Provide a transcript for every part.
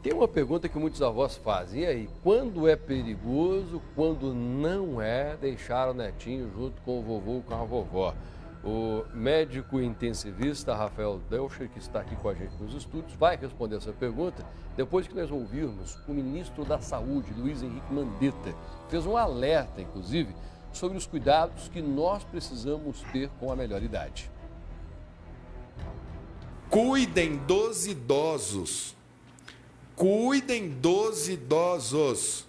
Tem uma pergunta que muitos avós fazem. E aí, quando é perigoso, quando não é, deixar o netinho junto com o vovô ou com a vovó? O médico intensivista Rafael Delcher, que está aqui com a gente nos estúdios, vai responder essa pergunta depois que nós ouvirmos o ministro da Saúde, Luiz Henrique Mandetta, fez um alerta, inclusive, sobre os cuidados que nós precisamos ter com a melhor idade. Cuidem dos idosos. Cuidem dos idosos.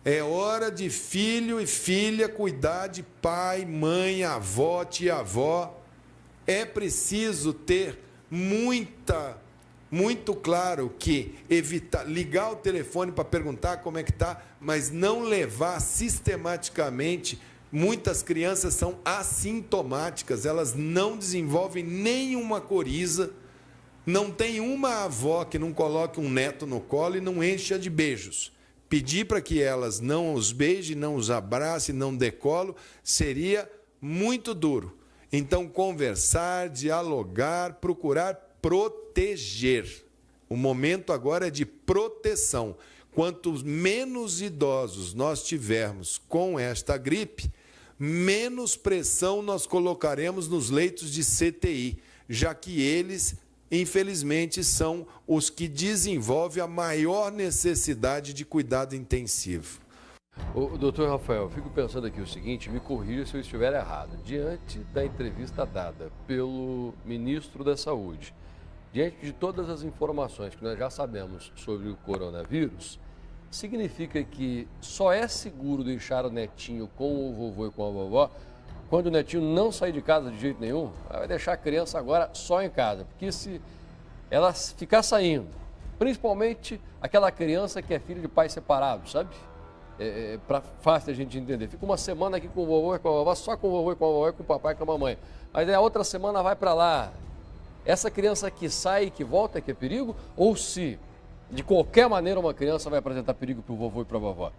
É hora de filho e filha cuidar de pai, mãe, avó, tia-avó. É preciso ter muito claro que evitar ligar o telefone para perguntar como é que está, mas não levar sistematicamente. Muitas crianças são assintomáticas, elas não desenvolvem nenhuma coriza. Não tem uma avó que não coloque um neto no colo e não encha de beijos. Pedir para que elas não os beijem, não os abracem, não dê colo, seria muito duro. Então, conversar, dialogar, procurar proteger. O momento agora é de proteção. Quanto menos idosos nós tivermos com esta gripe, menos pressão nós colocaremos nos leitos de CTI, já que eles, infelizmente, são os que desenvolvem a maior necessidade de cuidado intensivo. O doutor Rafael, eu fico pensando aqui o seguinte, me corrija se eu estiver errado. Diante da entrevista dada pelo ministro da Saúde, diante de todas as informações que nós já sabemos sobre o coronavírus, significa que só é seguro deixar o netinho com o vovô e com a vovó quando o netinho não sair de casa de jeito nenhum? Vai deixar a criança agora só em casa, porque se ela ficar saindo, principalmente aquela criança que é filha de pais separados, sabe? Para fácil a gente entender. Fica uma semana aqui com o vovô e com a vovó, só com o vovô e com a vovó e com o papai e com a mamãe. Mas aí a outra semana vai para lá. Essa criança que sai e que volta é que é perigo? Ou se, de qualquer maneira, uma criança vai apresentar perigo para o vovô e para a vovó?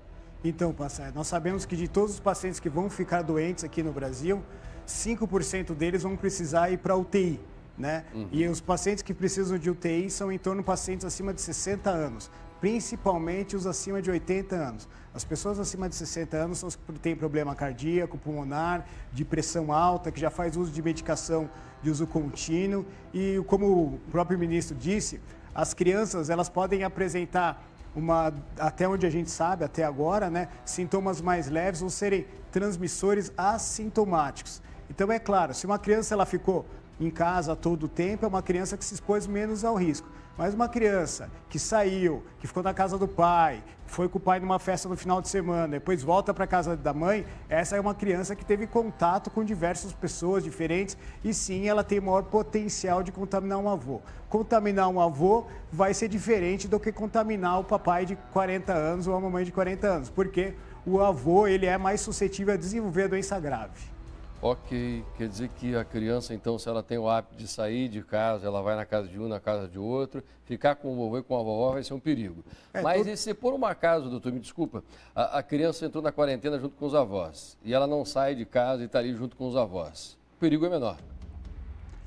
Então, Passai, nós sabemos que de todos os pacientes que vão ficar doentes aqui no Brasil, 5% deles vão precisar ir para UTI, né? E os pacientes que precisam de UTI são em torno de pacientes acima de 60 anos, principalmente os acima de 80 anos. As pessoas acima de 60 anos são as que têm problema cardíaco, pulmonar, de pressão alta, que já faz uso de medicação de uso contínuo. E como o próprio ministro disse, as crianças elas podem apresentar até onde a gente sabe, até agora, né, sintomas mais leves ou serem transmissores assintomáticos. Então, é claro, se uma criança ela ficou em casa todo o tempo, é uma criança que se expôs menos ao risco. Mas uma criança que saiu, que ficou na casa do pai, foi com o pai numa festa no final de semana, depois volta para a casa da mãe, essa é uma criança que teve contato com diversas pessoas diferentes e sim, ela tem maior potencial de contaminar um avô. Contaminar um avô vai ser diferente do que contaminar o papai de 40 anos ou a mamãe de 40 anos, porque o avô ele é mais suscetível a desenvolver a doença grave. Ok, quer dizer que a criança, então, se ela tem o hábito de sair de casa, ela vai na casa de um, na casa de outro, ficar com o vovô e com a vovó vai ser um perigo. Mas e se por um acaso, doutor, me desculpa, a criança entrou na quarentena junto com os avós e ela não sai de casa e está ali junto com os avós, o perigo é menor.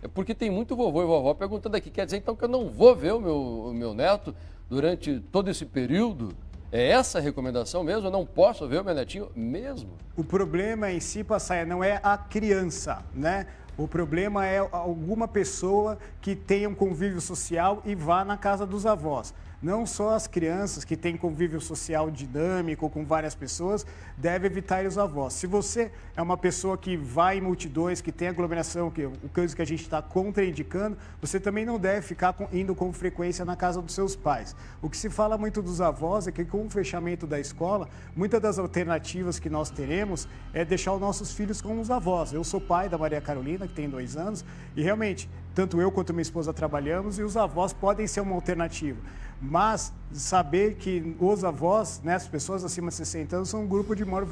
É porque tem muito vovô e vovó perguntando aqui, quer dizer então que eu não vou ver o meu neto durante todo esse período? É essa a recomendação mesmo? Eu não posso ver o meu netinho mesmo? O problema em si, Passaia, não é a criança, né? O problema é alguma pessoa que tenha um convívio social e vá na casa dos avós. Não só as crianças que têm convívio social dinâmico com várias pessoas devem evitar os avós. Se você é uma pessoa que vai em multidões, que tem aglomeração, que o coisa que a gente está contraindicando, você também não deve ficar indo com frequência na casa dos seus pais. O que se fala muito dos avós é que com o fechamento da escola, muitas das alternativas que nós teremos é deixar os nossos filhos com os avós. Eu sou pai da Maria Carolina, que tem 2 anos, e realmente, tanto eu quanto minha esposa trabalhamos e os avós podem ser uma alternativa. Mas saber que os avós, né, as pessoas acima de 60 anos, são um grupo de maior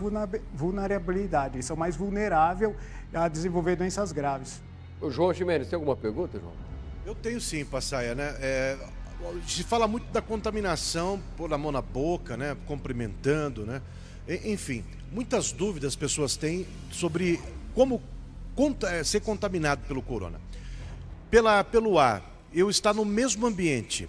vulnerabilidade. Eles são mais vulneráveis a desenvolver doenças graves. O João Gimenez, tem alguma pergunta, João? Eu tenho sim, Passaia, né? Se fala muito da contaminação, pôr a mão na boca, né? Cumprimentando, né? Enfim, muitas dúvidas as pessoas têm sobre como ser contaminado pelo corona. Pelo ar, eu estar no mesmo ambiente,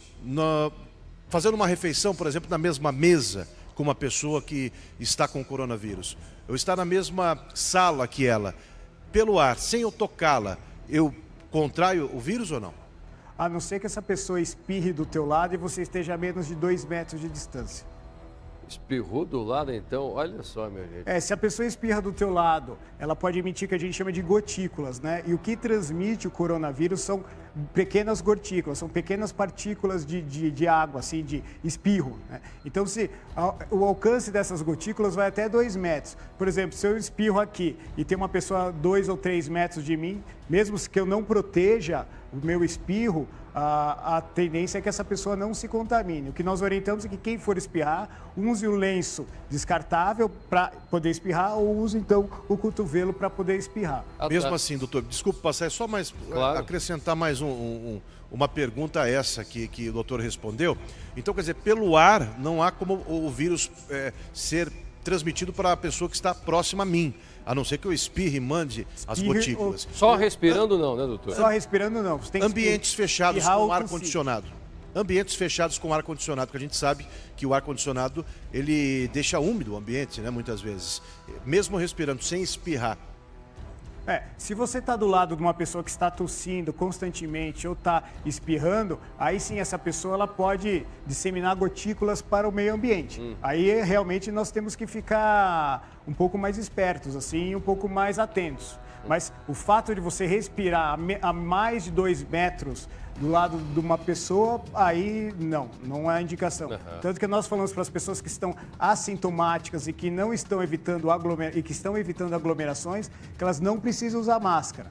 fazendo uma refeição, por exemplo, na mesma mesa com uma pessoa que está com coronavírus, eu estar na mesma sala que ela, pelo ar, sem eu tocá-la, eu contraio o vírus ou não? A não ser que essa pessoa espirre do teu lado e você esteja a menos de 2 metros de distância. Espirrou do lado, então? Olha só, meu gente. Se a pessoa espirra do teu lado, ela pode emitir o que a gente chama de gotículas, né? E o que transmite o coronavírus são pequenas gotículas, são pequenas partículas de água, assim, de espirro, né? Então, o alcance dessas gotículas vai até 2 metros. Por exemplo, se eu espirro aqui e tem uma pessoa a 2 ou 3 metros de mim, mesmo que eu não proteja o meu espirro, a tendência é que essa pessoa não se contamine. O que nós orientamos é que quem for espirrar, use o lenço descartável para poder espirrar ou use, então, o cotovelo para poder espirrar. Mesmo assim, doutor, desculpe passar, é só mais acrescentar mais uma pergunta a essa que o doutor respondeu. Então, quer dizer, pelo ar não há como o vírus ser transmitido para a pessoa que está próxima a mim, a não ser que eu espirre e mande as gotículas. Só respirando não, né, doutor? Só respirando não. Você tem que ambientes fechados com ar-condicionado. Ambientes fechados com ar-condicionado, porque a gente sabe que o ar-condicionado, ele deixa úmido o ambiente, né, muitas vezes. Mesmo respirando, sem espirrar. Se você está do lado de uma pessoa que está tossindo constantemente ou está espirrando, aí sim essa pessoa ela pode disseminar gotículas para o meio ambiente. Aí realmente nós temos que ficar um pouco mais espertos, assim, um pouco mais atentos. Mas o fato de você respirar a mais de 2 metros do lado de uma pessoa, aí não é indicação. Tanto que nós falamos para as pessoas que estão assintomáticas e que não estão evitando e que estão evitando aglomerações, que elas não precisam usar máscara.